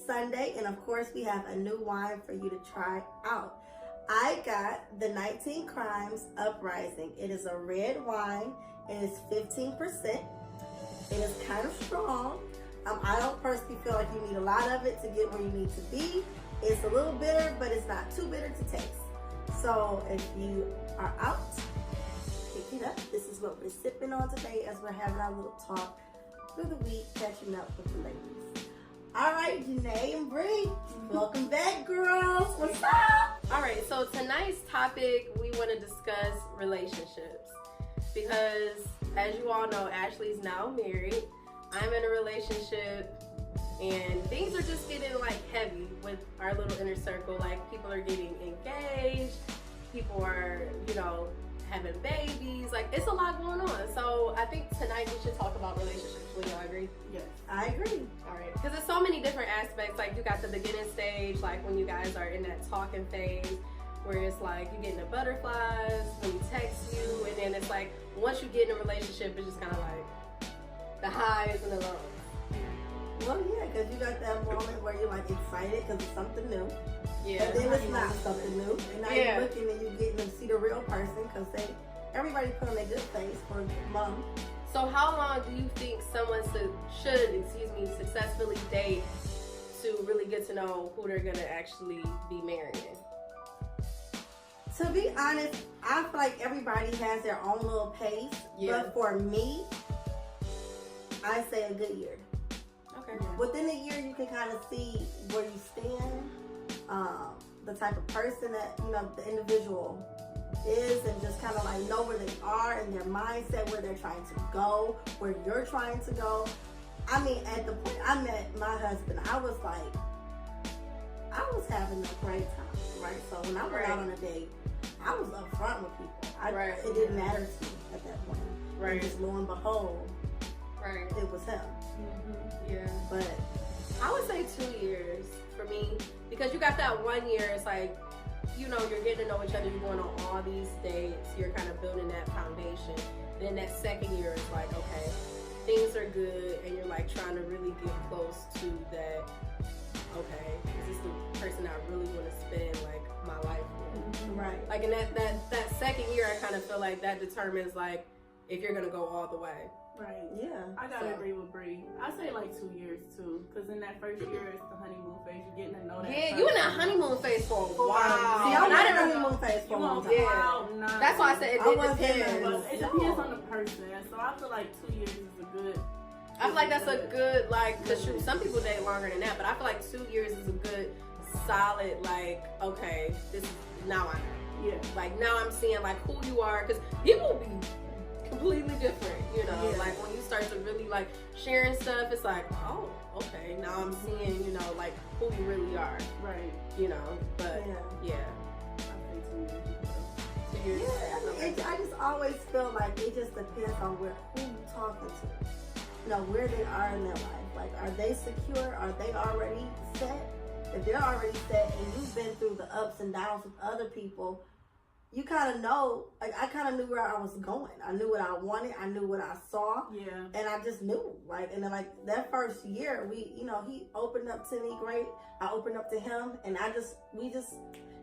Sunday, and of course we have a new wine for you to try out. I got the 19 Crimes Uprising. It is a red wine. It is 15%. It is kind of strong. I don't personally feel like you need a lot of it to get where you need to be. It's a little bitter, but it's not too bitter to taste. So if you are out, pick it up. This is what we're sipping on today as we're having our little talk through the week, catching up with the ladies. All right, Janae and Bree, welcome back, girls. What's up? All right, so tonight's topic, we want to discuss relationships because, as you all know, Ashley's now married. I'm in a relationship, and things are just getting like heavy with our little inner circle. Like, people are getting engaged, people are, having babies. Like, it's a lot going on. So I think tonight we should talk about relationships. Would y'all agree? Yes, I agree. All right, because there's so many different aspects. Like, you got the beginning stage, like when you guys are in that talking phase, where it's like you getting the butterflies when you text you, and then it's like once you get in a relationship, it's just kind of like the highs and the lows. Well, yeah, because you got that moment where you're like excited because it's something new. Yeah. And then it's not something new. And now you're looking and you're getting to see the real person because everybody put on their good face for a month. So how long do you think someone should successfully date to really get to know who they're going to actually be marrying? To be honest, I feel like everybody has their own little pace. Yeah. But for me, I say a good year. Okay. Within a year, you can kind of see where you stand, the type of person that, the individual is, and just kind of like know where they are in their mindset, where they're trying to go, where you're trying to go. I mean, at the point I met my husband, I was having a great time, right? So when I went out on a date, I was upfront with people. It didn't matter to me at that point. Right. And just lo and behold, it was him. Mm-hmm. Yeah. But I would say 2 years for me, because you got that 1 year, it's like, you're getting to know each other, you're going on all these dates, you're kind of building that foundation. Then that second year is like, okay, things are good, and you're like trying to really get close to that, okay, is this the person I really want to spend like my life with? Mm-hmm. Right. Like in that second year, I kind of feel like that determines like if you're gonna go all the way. Right. Yeah. I gotta agree with Bree. I say like 2 years too, because in that first year it's the honeymoon phase. You're getting to know that. Yeah, you in that honeymoon phase for a while. See, I was in the honeymoon phase for a long time. Yeah. That's why I said it depends. It depends on the person. So I feel like 2 years is a good. I feel like that's a good, like, cause shoot, some people date longer than that, but I feel like 2 years is a good, solid, like, okay, this is now I know. Yeah. Like now I'm seeing like who you are, cause people will be completely different, like when you start to really like sharing stuff, it's like, oh, okay, now I'm seeing, like who you really are. Right. But yeah. I think 2 years. 2 years. Yeah, I mean, I just always feel like it just depends on who you're talking to. Where they are in their life. Like, are they secure? Are they already set? If they're already set and you've been through the ups and downs with other people, you kind of know, like, I kind of knew where I was going. I knew what I wanted. I knew what I saw. Yeah. And I just knew, and then, like, that first year, he opened up to me great. I opened up to him, and we just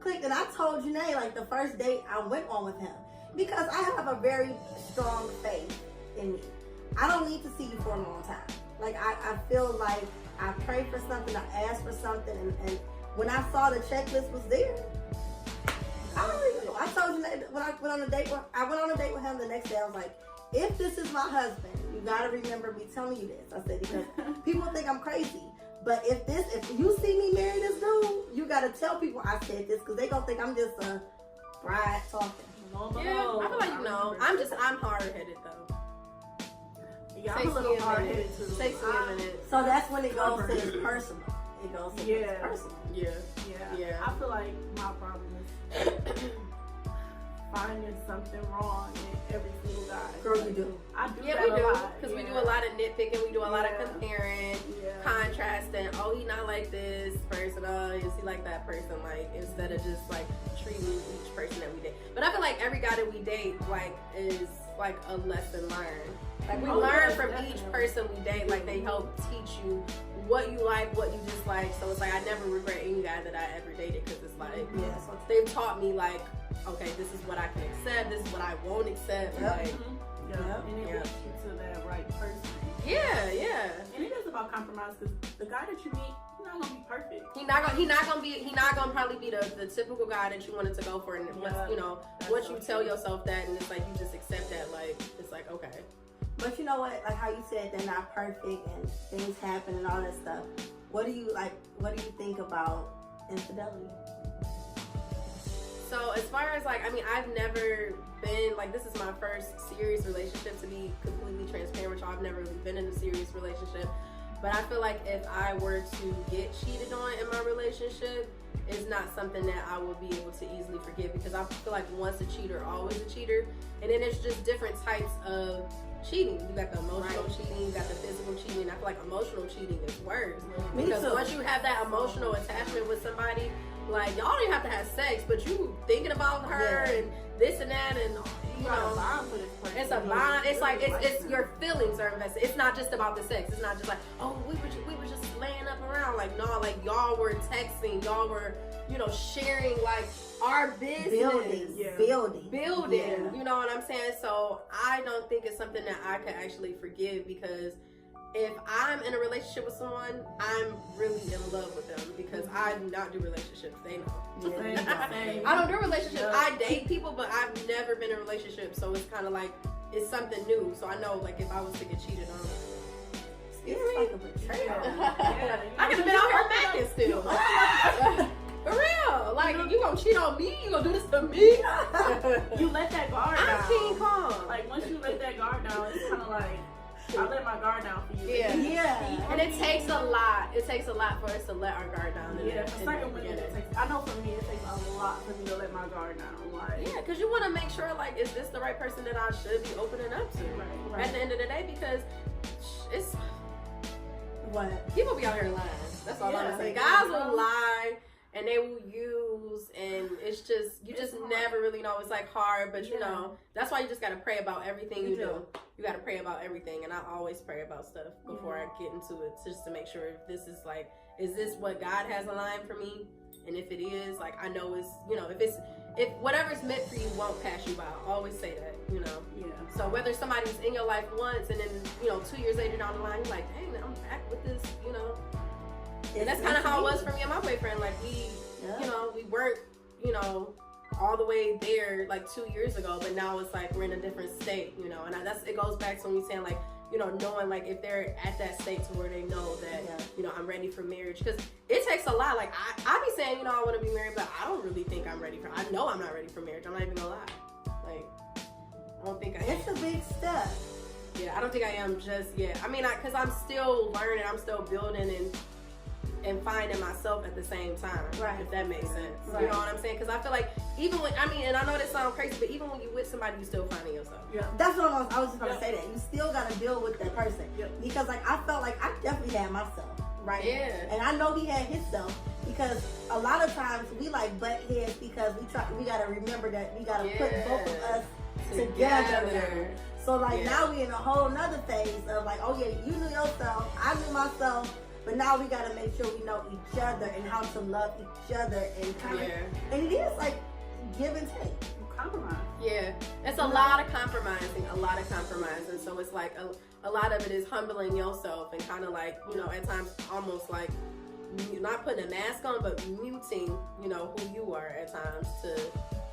clicked. And I told Janae, like, the first date I went on with him, because I have a very strong faith in me. I don't need to see you for a long time. Like, I feel like I prayed for something, I asked for something, and when I saw the checklist was there, I told you that when I went on a date with him the next day, I was like, if this is my husband, you gotta remember me telling you this. I said, because people think I'm crazy. But if you see me marry this dude, you gotta tell people I said this, because they gonna think I'm just a bride talking. Yeah, I feel like I'm hard-headed though. Yeah, I'm a little hard-headed too. Takes me a minute. So that's when it goes to his personal. It goes to his personal. Yeah. I feel like my problem is finding something wrong in every single guy. Girl, you do. I do. Yeah, that we do. a lot. Because we do a lot of nitpicking. We do a lot of comparing, contrasting. Oh, he not like this person. Oh, is he like that person? Like, instead of just like treating each person that we date. But I feel like every guy that we date, like, is like a lesson learned. Like we Oh, learn yes, from definitely. each person we date. Like they help teach you what you like, what you dislike. So it's like I never regret any guy that I ever dated because it's like Yeah, so they've taught me like, okay, this is what I can accept. This is what I won't accept. Yep. Like, Yeah. Yeah. And it Yeah. leads you to that right person. yeah. And it is about compromise because the guy that you meet, he's not gonna be perfect. He not gonna probably be the typical guy that you wanted to go for. And once you know, That's once so you tell true. yourself that, and it's like you just accept that, like it's like okay. But you know what? Like how you said they're not perfect and things happen and all that stuff. What do you like? What do you think about infidelity? So as far as like, I mean, I've never been like, this is my first serious relationship, to be completely transparent with y'all. I've never really been in a serious relationship, but I feel like if I were to get cheated on in my relationship, it's not something that I would be able to easily forgive, because I feel like once a cheater, always a cheater. And then it's just different types of cheating. You got the emotional cheating, you got the physical cheating. I feel like emotional cheating is worse. Me Because too. once you have that emotional attachment with somebody, like y'all don't even have to have sex, but you thinking about her Yeah. and this and that, and you got a know, bond for this person. it's a You bond. It's like really it's them. your feelings are invested. It's not just about the sex. It's not just like, oh, we were just laying up around. Like no, like y'all were texting, y'all were, you know, sharing like our business. Building, Yeah. building. Building, you know what I'm saying? So I don't think it's something that I could actually forgive, because if I'm in a relationship with someone, I'm really in love with them, because I do not do relationships. They know. Yeah. Same. I don't do relationships. Yeah. I date people, but I've never been in a relationship, so it's kind of like it's something new. So I know, like, if I was to get cheated on, It's like a betrayal. Yeah. I could have been out here macking still. For real, like you gonna cheat on me? You gonna do this to me? You let that guard down. I'm King Kong. Like once you let that guard down, it's kind of like I let my guard down for you. Yeah. Yeah. And it takes a lot. It takes a lot for us to let our guard down. In Yeah, the, for in certain the women, beginning. it takes. I know for me, it takes a lot for me to let my guard down. Like, Yeah, because you want to make sure, like, is this the right person that I should be opening up to? right. At the end of the day, because it's What? people be out here lying. That's all I'm Yeah, saying. they Guys do. will lie and they will use, and it's just you just never really know. It's like hard, but you Yeah. know that's why you just gotta pray about everything you You do. You gotta pray about everything, and I always pray about stuff before I get into it, just to make sure if this is like, is this what God has aligned for me? And if it is, like, I know it's, you know, if whatever's meant for you won't pass you by. I always say that, you know. Yeah. So whether somebody's in your life once and then, you know, 2 years later down the line, you're like, dang, I'm back with this, you know. And that's kind of how it was for me and my boyfriend. Like, we, you know, we weren't, you know, all the way there like 2 years ago, but now it's like we're in a different state, you know. And it goes back to when we saying, like, you know, knowing, like, if they're at that state to where they know that, you know, I'm ready for marriage. Because it takes a lot. Like, I be saying, you know, I want to be married, but I don't really think I'm ready for, I know I'm not ready for marriage. I'm not even gonna lie. Like, I don't think I am. It's a big step. Yeah, I don't think I am just yet. I mean, because I'm still learning, I'm still building and finding myself at the same time. Right. If that makes sense. Right. You know what I'm saying? Because I feel like even when, I mean, and I know this sounds crazy, but even when you with somebody, you still finding yourself. Yeah. That's what I was just gonna say. That you still gotta deal with that person. Yep. Because like I felt like I definitely had myself, right? Yeah. And I know he had himself, because a lot of times we like butt heads because we gotta remember that we gotta put both of us together. So like now we in a whole nother phase of like, oh yeah, you knew yourself, I knew myself, but now we gotta make sure we know each other and how to love each other and kind of, and it is like give and take. Compromise. Yeah, it's a lot of compromising, so it's like a lot of it is humbling yourself and kind of like, you know, at times almost like not putting a mask on, but muting, you know, who you are at times to,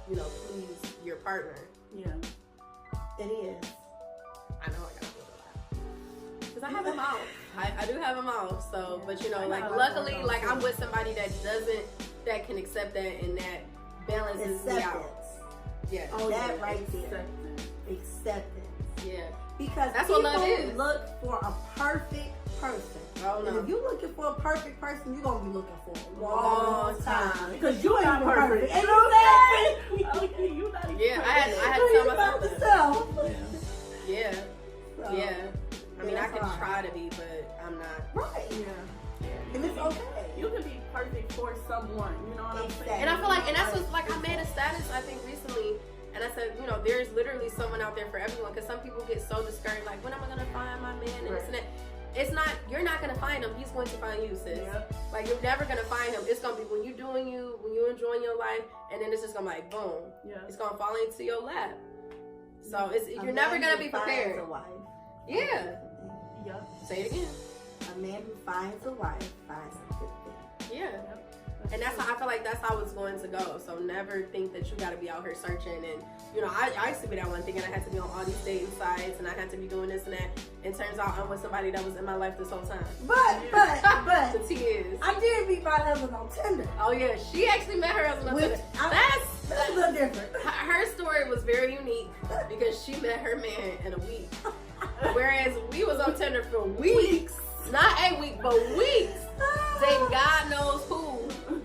you know, please your partner. Yeah. It is. I know I gotta do a lot because I have a mouth. I do have a mouth, so, but you know, like luckily, like I'm with somebody that can accept that and that balances me out. Yeah. Oh, that yeah. right there. Acceptance. Yeah. Because that's what love people is. look for a perfect person. Oh, And no. if you're looking for a perfect person, you're gonna be looking for a Long long time. time. Because you ain't even perfect. Ain't no perfect. Okay, you not even Yeah, I had to So tell you about myself that. yourself. Yeah. So, Yeah. I mean, I that's can hard. try to be, but I'm not. Right. Yeah. And it's okay. You can be perfect for someone. You know what I'm saying? And I feel like, and that's what, like, I made a status, I think, recently, And I said, you know, there's literally someone out there for everyone, because some people get so discouraged, like, when am I going to find my man and this and that. It's not, you're not going to find him. He's going to find you, sis. Yep. Like, you're never going to find him. It's going to be when you're doing you, when you're enjoying your life, and then it's just going to be like, boom. Yeah. It's going to fall into your lap. So you're never going to be prepared. A wife. Yeah. Yep. Say it again. A man who finds a wife finds a good thing. Yeah. Yep. And that's how I feel like that's how it's going to go. So never think that you got to be out here searching. And, you know, I used to be that one thinking I had to be on all these dating sites and I had to be doing this and that. And turns out I'm with somebody that was in my life this whole time. But the T is. I did meet my husband on Tinder. Oh, yeah. She actually met her husband on Tinder. That's a little different. Her story was very unique because she met her man in a week. Whereas we was on Tinder for weeks. Not a week, but weeks. Dating God knows who.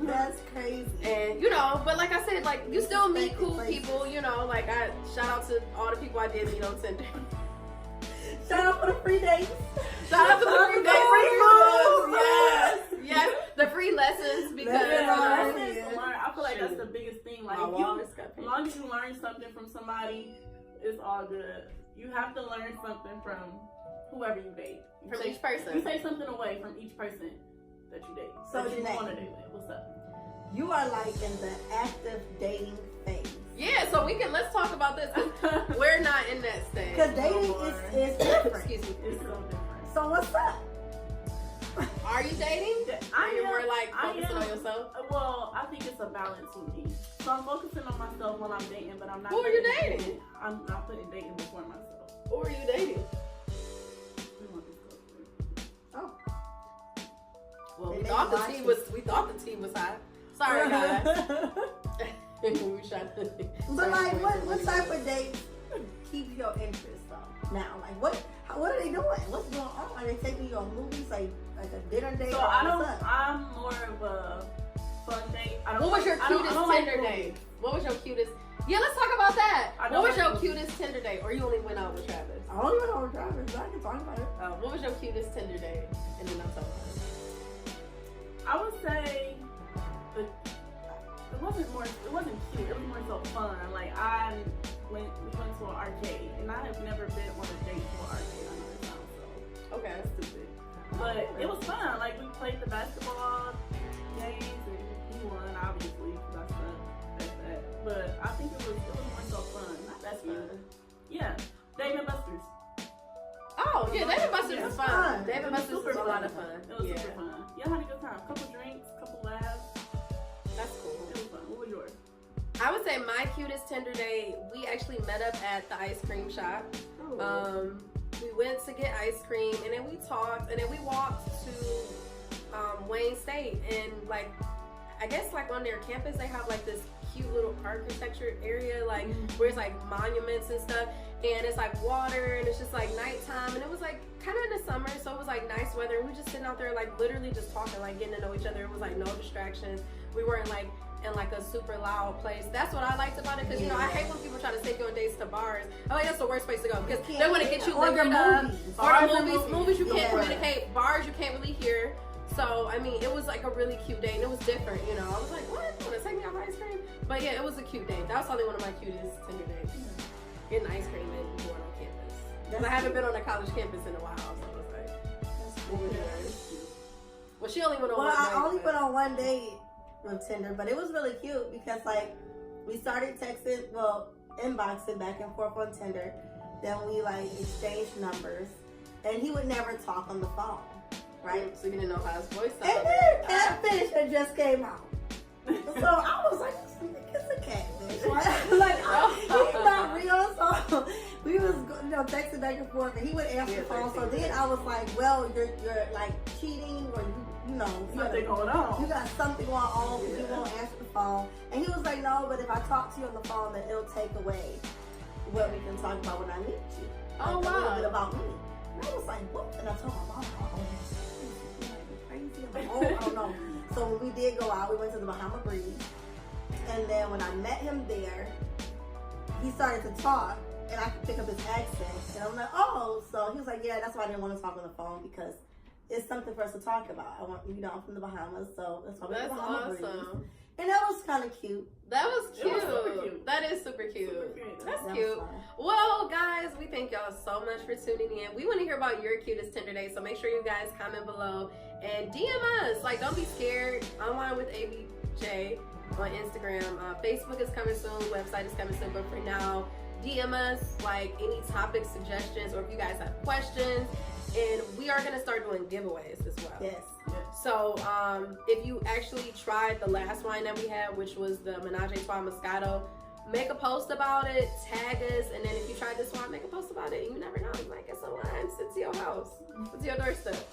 That's crazy. And, you know, but like I said, like, you still meet cool people, you know, like, I shout out to all the people I did meet on Tinder. Shout out for the free dates. Shout out for the free dates. Free moves. Yes. Yes. The free lessons, because I feel like that's the biggest thing. Like, as long as you learn something from somebody, it's all good. You have to learn something from whoever you date. From each person. You take something away from each person that you date. So you want to date with. What's up? You are like in the active dating phase. Yeah, so let's talk about this. We're not in that stage. Because dating is different. Excuse me. It's so different. So what's up? Are you dating? You're like focusing on yourself? Well, I think it's a balance with me. So I'm focusing on myself when I'm dating, but I'm not. Who are you dating? I'm not putting dating before myself. Who are you dating? Oh. Well, we thought the tea was hot. Sorry, guys. But like, what type of dates keep your interest though? Now, like, what are they doing? What's going on? Are they taking you on movies, like a dinner date? So I'm more of a fun date. What was your cutest Tinder date? What was your cutest? Yeah, let's talk about that. What was your cutest Tinder date? Or you only went out with Travis? I only went out with Travis, but I can talk about it. What was your cutest Tinder date? And then I'll tell you. I would say it wasn't cute. It was more so fun. Like we went to an arcade, and I have never been on a date to an arcade. I know it sounds so okay, stupid, but it was fun. Like we played the basketball games, and he won obviously. That's that. But I think it was more so fun. Not that fun. Yeah, Dave and Buster's. Oh yeah, Dave and Buster's was fun. Dave and Buster's was a lot of fun. It was super fun. Yeah, I had a good time. Couple drinks, couple laughs. That's cool. It was fun. What was yours? I would say my cutest Tinder date, we actually met up at the ice cream shop. Oh. We went to get ice cream, and then we talked, and then we walked to Wayne State, and like, I guess like on their campus they have like this cute little architecture area, like where it's like monuments and stuff, and it's like water, and it's just like nighttime, and it was like kind of in the summer, so it was like nice weather. We were just sitting out there like literally just talking, like getting to know each other. It was like no distractions. We weren't like in like a super loud place. That's what I liked about it, because you know, I hate when people try to take you on dates to bars. I like that's the worst place to go, because they want to get you liquored up. Or movies you can't communicate. Bars you can't really hear. So I mean, it was like a really cute date, and it was different. You know, I was like, what? You want to take me out for ice cream? But yeah, it was a cute date. That was probably one of my cutest Tinder dates. Getting ice cream and going on campus. Because I haven't been on a college campus in a while, so I was like, what was yours? Well, she only went on one date. Well, I only went on one date with Tinder, but it was really cute because like we started texting, inboxing back and forth on Tinder. Then we like exchanged numbers, and he would never talk on the phone, right? So you didn't know how his voice And sounded. then catfish had just came out, so I was like, "It's a catfish." Like he's not real. So we was texting back and forth, and he would answer the phone. So then I was like, "Well, you're like cheating, or something going on. You got something going on because you won't answer the phone." And he was like, "No, but if I talk to you on the phone, then it'll take away what we can talk about when I meet you. Like, oh, wow. A little bit about me." And I was like, "What?" And I told my mom, crazy. I'm like, "Oh, I don't know." So when we did go out, we went to the Bahama Breeze. And then when I met him there, he started to talk, and I could pick up his accent. And I'm like, "Oh." So he was like, "Yeah, that's why I didn't want to talk on the phone, because it's something for us to talk about. I'm from the Bahamas, so that's why we went to the Bahama Breeze." And that was kind of cute. That was cute. It was super cute. That is super cute. Super cute. That's That was cute. fun. Well, guys, we thank y'all so much for tuning in. We want to hear about your cutest Tinder day, so make sure you guys comment below and DM us. Like, don't be scared. Online with ABJ on Instagram. Facebook is coming soon. Website is coming soon. But for now, DM us like any topic suggestions or if you guys have questions. And we are gonna start doing giveaways as well. Yes. So if you actually tried the last wine that we had, which was the Menage a Trois Moscato, make a post about it, tag us, and then if you tried this wine, make a post about it. You never know, you might get some wine sent to your house, sent to your doorstep.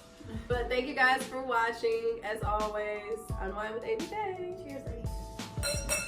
But thank you guys for watching. As always, Unwind with ABJ. Cheers, ladies.